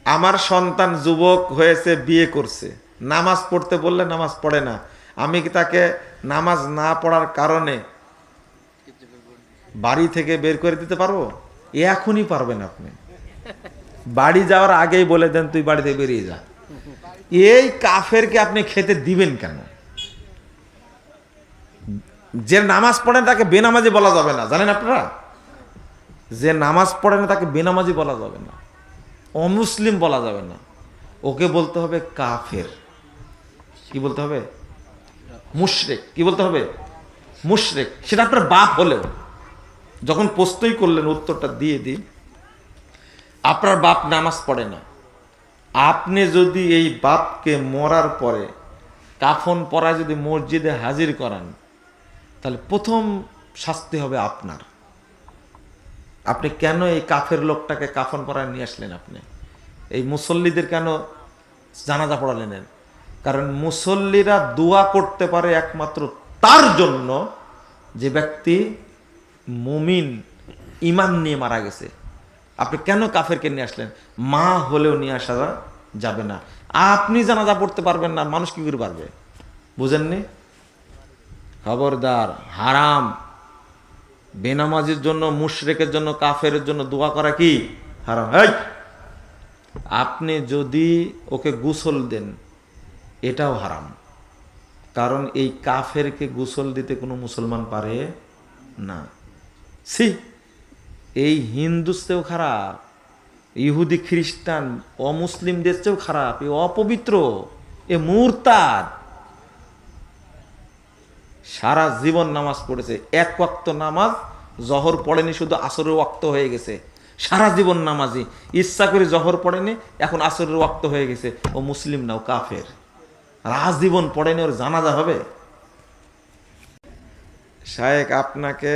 আমার সন্তান যুবক হয়েছে, বিয়ে করছে, নামাজ পড়তে বললে নামাজ পড়ে না, আমি কি তাকে নামাজ না পড়ার কারণে বাড়ি থেকে বের করে দিতে পারবো? এখনই পারবেন আপনি। বাড়ি যাওয়ার আগেই বলে দেন তুই বাড়ি থেকে বেরিয়ে যা। এই কাফেরকে আপনি খেতে দিবেন কেন? যে নামাজ পড়ে তাকে বেনামাজি বলা যাবে না, জানেন আপনারা? যে নামাজ পড়ে না তাকে বেনামাজি বলা যাবে না, অমুসলিম বলা যাবে না, ওকে বলতে হবে কাফের। কি বলতে হবে? মুশরিক। কি বলতে হবে? মুশরিক। সেটা আপনার বাপ হলেও। যখন প্রশ্নই করলেন উত্তরটা দিয়ে দিই, আপনার বাপ নামাজ পড়ে না, আপনি যদি এই বাপকে মরার পরে কাফন পরায় যদি মসজিদে হাজির করান, তাহলে প্রথম শাস্তি হবে আপনার। আপনি কেন এই কাফের লোকটাকে কাফন পরায় নিয়ে আসলেন? আপনি এই মুসল্লিদের কেন জানাজা পড়ালেন? কারণ মুসল্লিরা দোয়া করতে পারে একমাত্র তার জন্য যে ব্যক্তি মুমিন ঈমান নিয়ে মারা গেছে। আপনি কেন কাফেরকে নিয়ে আসলেন? মা হলেও নিয়ে আসা যাবে না। আপনি জানাজা পড়তে পারবেন না, মানুষ কি করে পারবে? বুঝেননি? খবরদার, হারাম। বেনামাজির জন্য, মুশরিকের জন্য, কাফের জন্য দোয়া করা কি হারাম। আপনি যদি ওকে গোসল দেন, এটাও হারাম। কারণ এই কাফেরকে গোসল দিতে কোনো মুসলমান পারে না। সি, এই হিন্দুর চেয়েও খারাপ, ইহুদি খ্রিস্টান অমুসলিমদের চেয়েও খারাপ, এ অপবিত্র, এ মুরতাদ। সারা জীবন নামাজ পড়েছে, এক ওয়াক্ত নামাজ, জহর পড়েনি, শুধু আসরের ওয়াক্ত হয়ে গেছে। সারা জীবন নামাজি, ইচ্ছা করে জহর পড়েনি, এখন আসরের ওয়াক্ত হয়ে গেছে, ও মুসলিম না, ও কাফের। রাজজীবন পড়েনি, ওর জানাজা হবে? শায়েখ আপনাকে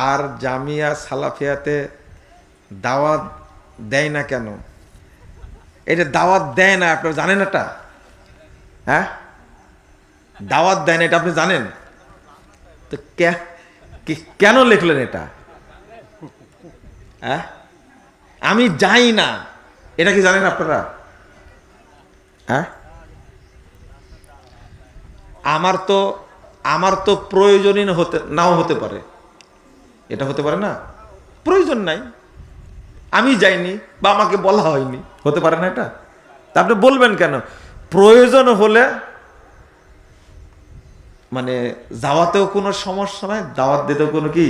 আর জামিয়া সালাফিয়াতে দাওয়াত দেয় না কেন? এটা দাওয়াত দেয় না, আপনারা জানেন? এটা হ্যাঁ, দাওয়াত দেয় না, এটা আপনি জানেন তো? কেন লিখলেন এটা? হ্যাঁ, আমি যাই না, এটা কি জানেন আপনারা? হ্যাঁ, আমার তো প্রয়োজনই নাও হতে পারে, এটা হতে পারে না, প্রয়োজন নাই, আমি যাইনি বা আমাকে বলা হয়নি, হতে পারে না এটা? তা আপনি বলবেন কেন? প্রয়োজন হলে মানে যাওয়াতেও কোনো সমস্যা নাই, দাওয়াত দিতেও কোনো কি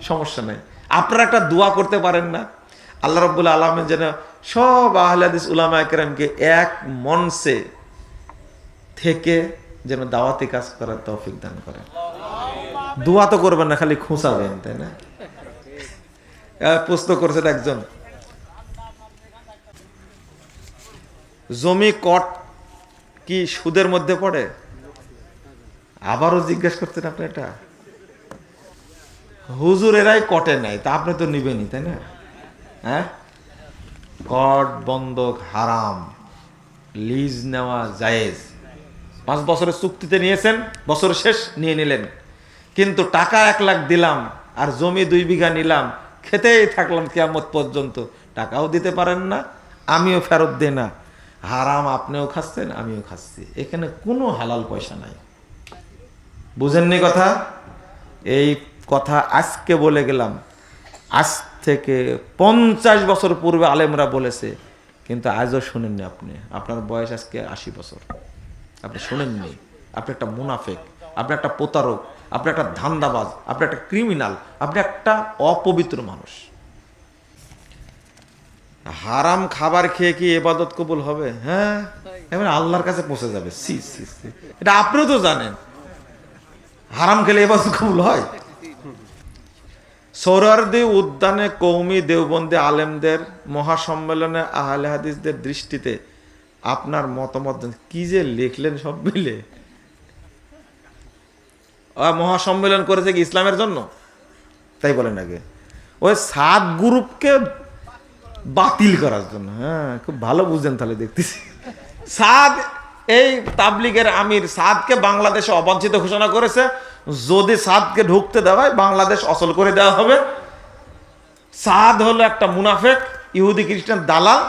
সমস্যা নাই। আপনারা একটা দোয়া করতে পারেন না, আল্লাহ রাব্বুল আলামিন যেন সব আহলে হাদিস উলামায়ে কেরামকে এক মঞ্চে থেকে যেন দাওয়াতি কাজ করার তৌফিক দান করেন। দোয়া তো করবেন না, খালি খুঁচাবেন, তাই না? প্রশ্ন করছেন একজন, জমি কট কি সুদের মধ্যে পড়ে? আবারও জিজ্ঞেস করতেন আপনি এটা? হুজুর এরাই কটে নাই, তা আপনি তো নিবেনই, তাই না? হ্যাঁ, কট বন্ধক হারাম, লিজ নেওয়া জায়েজ। 5 বছরের চুক্তিতে নিয়েছেন, বছর শেষ নিয়ে নিলেন, কিন্তু টাকা 1 লাখ দিলাম আর জমি 2 বিঘা নিলাম, খেতেই থাকলাম কিয়ামত পর্যন্ত, টাকাও দিতে পারেন না, আমিও ফেরত দিই না। হারাম, আপনিও খাচ্ছেন, আমিও খাচ্ছি, এখানে কোনো হালাল পয়সা নাই। বুঝেননি কথা? এই কথা আজকে বলে গেলাম, আজ থেকে 50 বছর পূর্বে আলেমরা বলেছে, কিন্তু আজও শুনেননি আপনি। আপনার বয়স আজকে 80 বছর, আপনি শুনেননি। আপনি একটা মুনাফেক, আপনি একটা প্রতারক, আপনি একটা ধান্দাবাজ, আপনি একটা ক্রিমিনাল, আপনি একটা অপবিত্র মানুষ। হারাম খাবার খেয়ে কি ইবাদত কবুল হবে? হ্যাঁ, এবার আল্লাহর কাছে পৌঁছে যাবে। সি সি সি, এটা আপনিও তো জানেন, হারাম খেলে ইবাদত কবুল হয়? সোহরাওয়ার্দী উদ্যানে কওমি দেওবন্দি আলেমদের মহাসম্মেলনে আহলে হাদিসদের দৃষ্টিতে আপনার মতামত কি যে লিখলেন সব মিলে। মহাসম্মেলন করেছে কি ইসলামের জন্য? তাই বলেন আগে, ওই 7 গ্রুপকে বাতিল করার জন্য। হ্যাঁ, খুব ভালো বুঝেন তাহলে দেখতেছি। সাদ, এই তাবলিগের আমির সাদকে বাংলাদেশে অবাঞ্ছিত ঘোষণা করেছে, যদি সাদকে ঢুকতে দেওয়া হয় বাংলাদেশ অচল করে দেওয়া হবে। সাদ হলো একটা মুনাফেক, ইহুদি খ্রিস্টান দালাল,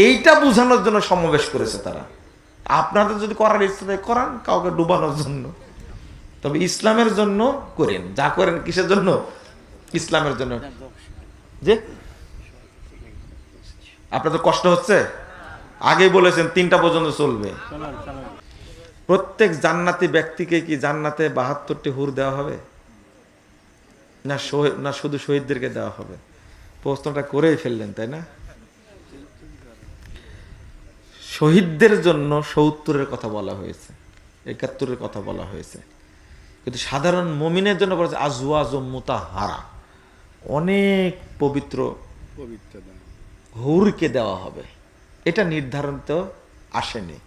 এইটা বোঝানোর জন্য সমাবেশ করেছে তারা। আপনাদের যদি করার ইচ্ছা থাকে করান, কাউকে ডুবানোর জন্য, তবে ইসলামের জন্য করেন। যা করেন কিসের জন্য? ইসলামের জন্য। যে আপনাদের কষ্ট হচ্ছে, আগেই বলেছেন 3টা পর্যন্ত চলবে। প্রত্যেক জান্নাতি ব্যক্তিকে কি জান্নাতে 72টি হুর দেওয়া হবে, না শুধু শহীদদেরকে দেওয়া হবে? প্রশ্নটা করেই ফেললেন, তাই না? শহীদদের জন্য 70-এর কথা বলা হয়েছে, 71-এর কথা বলা হয়েছে, কিন্তু সাধারণ মুমিনের জন্য বলা হয়েছে আজওয়াজ মুতাহহারা, অনেক পবিত্র হুরকে দেওয়া হবে। এটা নির্ধারণ তো আসেনি,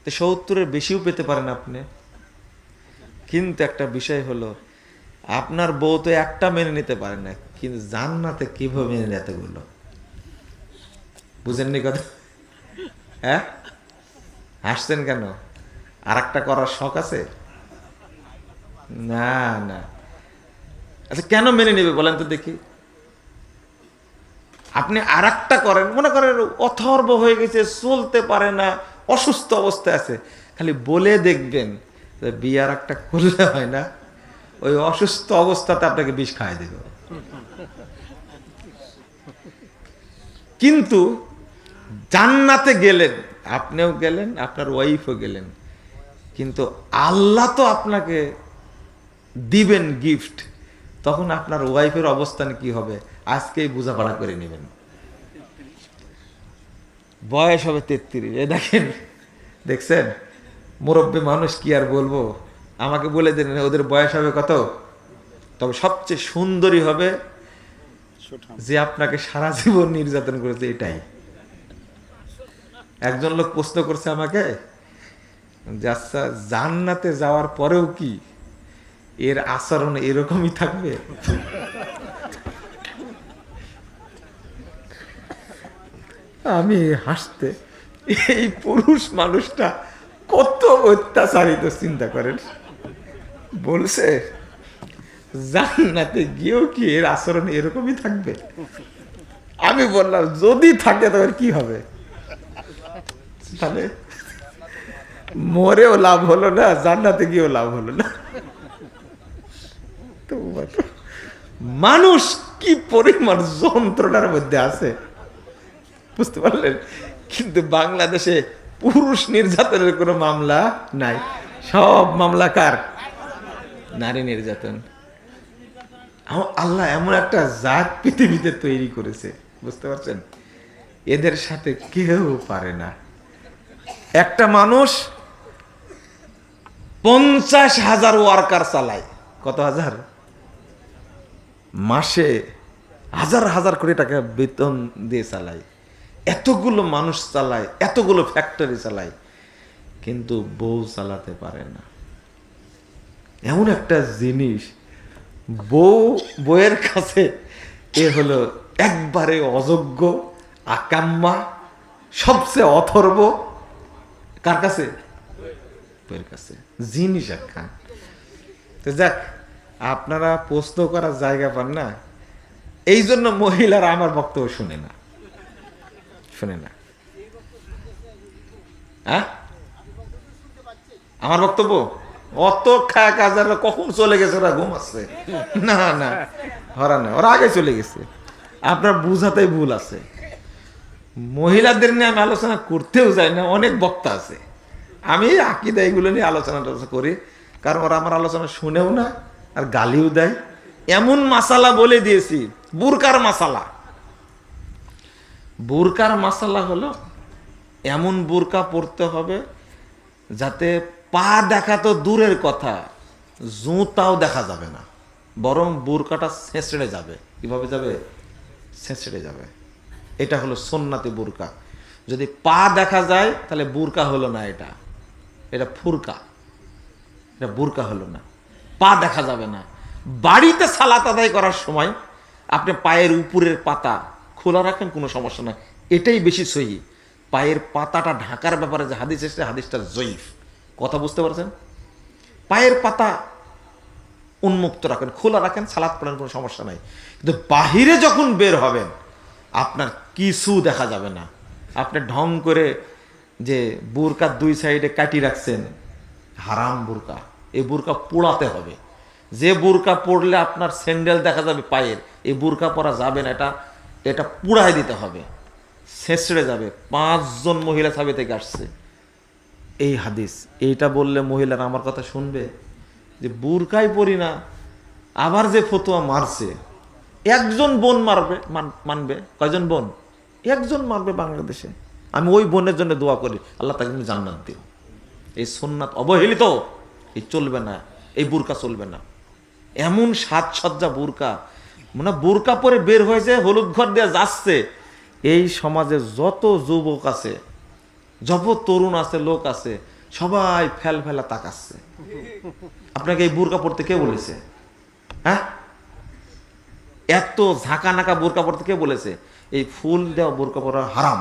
তো 70-এর বেশিও পেতে পারেন আপনি। কিন্তু একটা বিষয় হলো, আপনার বউ তো একটা মেনে নিতে পারে না, কিন্তু জান্নাতে কিভাবে মেনে নিতে এতগুলো? বুঝেননি কথা? হ্যাঁ, হাসছেন কেন? আর একটা করার শখ আছে? না না। আচ্ছা, কেন মেনে নেবে বলেন তো দেখি? আপনি আর একটা করেন, মনে করেন অথর্ব হয়ে গেছে, চলতে পারে না, অসুস্থ অবস্থায় আছে, খালি বলে দেখবেন বিয়ে আর একটা করলে হয় না, ওই অসুস্থ অবস্থাতে আপনাকে বিষ খাওয়াই দেব। কিন্তু জান্নাতে গেলেন, আপনিও গেলেন, আপনার ওয়াইফও গেলেন, কিন্তু আল্লাহ তো আপনাকে দিবেন গিফট, তখন আপনার ওয়াইফের অবস্থান কি হবে আজকেই বোঝাপড়া করে নেবেন। বয়স হবে 33, এই দেখেন, দেখছেন মুরব্বী মানুষ, কি আর বলবো, আমাকে বলে দেন ওদের বয়স হবে কত। তবে সবচেয়ে সুন্দরী হবে যে আপনাকে সারা জীবন নির্যাতন করেছে, এটাই। একজন লোক প্রশ্ন করছে আমাকে যে আচ্ছা, জান্নাতে যাওয়ার পরেও কি এর আচরণ এরকমই থাকবে? আমি হাসতে, এই পুরুষ মানুষটা কত অত্যাচারিত চিন্তা করেন। বলছে জান্নাতে গিয়েও কি এর আচরণ এরকমই থাকবে? আমি বললাম যদি থাকে তবে কি হবে? তাহলে মরেও লাভ হলো না, জান্নাতে গিয়েও লাভ হলো না। তো মানুষ কি পরিমাণ যন্ত্রণার মধ্যে আছে বুঝতে পারলেন? কিন্তু বাংলাদেশে পুরুষ নির্যাতনের কোনো মামলা নাই, সব মামলা কার? নারী নির্যাতন। আল্লাহ এমন একটা জাত পৃথিবীতে তৈরি করেছে, বুঝতে পারছেন, এদের সাথে কেউ পারে না। একটা মানুষ 50,000 ওয়ার্কার চালায়। কত হাজার? মাসে হাজার হাজার কোটি টাকা বেতন দিয়ে চালায়, এতগুলো মানুষ চালায়, এতগুলো ফ্যাক্টরি চালায়, কিন্তু বউ চালাতে পারে না। এমন একটা জিনিস, বউয়ের কাছে এ হলো একবারে অযোগ্য, আকাম্মা, সবচেয়ে অথর্ব। কার কাছে? বউয়ের কাছে। জিনিস একখান। তো যাক, আপনারা প্রশ্ন করার জায়গা পান না, এই জন্য মহিলারা আমার বক্তব্য শুনে না, শুনে না। হ্যাঁ, আমার বক্তব্য অত খায় কাজার কখন চলে গেছে, ওরা ঘুমাচ্ছে। না না, ওরা না, ওরা আগে চলে গেছে। আপনার বুঝাতেই ভুল আছে। মহিলাদের নিয়ে আমি আলোচনা করতেও যাই না, অনেক বক্তা আছে, আমি আকীদা এগুলো নিয়ে আলোচনা করি, কারণ ওরা আমার আলোচনা শুনেও না আর গালিও দেয়। এমন মাসালা বলে দিয়েছি, বুরকার মাসালা। বুরকার মাসালা হলো এমন বুরকা পরতে হবে যাতে পা দেখা তো দূরের কথা, জুতাও দেখা যাবে না, বরং বুরকাটা ছেঁচড়ে যাবে। কিভাবে যাবে? ছেঁচড়ে যাবে। এটা হলো সুন্নতি বুরকা। যদি পা দেখা যায় তাহলে বুরকা হলো না, এটা এটা ফুরকা, এটা বুরকা হলো না। পা দেখা যাবে না। বাড়িতে সালাত আদায় করার সময় আপনি পায়ের উপরের পাতা খোলা রাখেন, কোনো সমস্যা নাই, এটাই বেশি সহি। পায়ের পাতাটা ঢাকার ব্যাপারে যে হাদিস এসেছে, হাদিসটা জয়ীফ। কথা বুঝতে পারছেন? পায়ের পাতা উন্মুক্ত রাখেন, খোলা রাখেন, সালাত পড়েন, কোনো সমস্যা নাই। কিন্তু বাহিরে যখন বের হবেন, আপনার কিছু দেখা যাবে না। আপনি ঢং করে যে বুরকার দুই সাইডে কাটি রাখছেন, হারাম বুরকা, এই বুরকা পোড়াতে হবে। যে বুরকা পরলে আপনার স্যান্ডেল দেখা যাবে পায়ের, এই বুরকা পরা যাবে না, এটা পুড়াই দিতে হবে, ছেঁচড়ে যাবে। 5 জন মহিলা সাহাবী থেকে আসছে এই হাদিস। এইটা বললে মহিলারা আমার কথা শুনবে? যে বুরকাই পরি না, আবার যে ফতোয়া মারছে, একজন বোন মানবে? কয়জন বোন? একজন মানবে বাংলাদেশে। আমি ওই বোনের জন্য দোয়া করি, আল্লাহ তাকে তুমি জান্নাত দিও। এই সুন্নাত অবহেলিত, এই চলবে না, এই বুরকা চলবে না। এমন সাজসজ্জা বুরকা, মানে বুরকা পরে বের হয়েছে, হলুদ ঘর দিয়ে যাচ্ছে, এই সমাজে যত যুবক আছে, যত তরুণ আছে, লোক আছে, সবাই ফেলা তাকাচ্ছে। আপনাকে এই বুরকা পড়তে কে বলেছে? হ্যাঁ, এত ঝাঁকা নাকা বোরকা পরতে কে বলেছে? এই ফুল দেওয়া বোরকা পরা হারাম।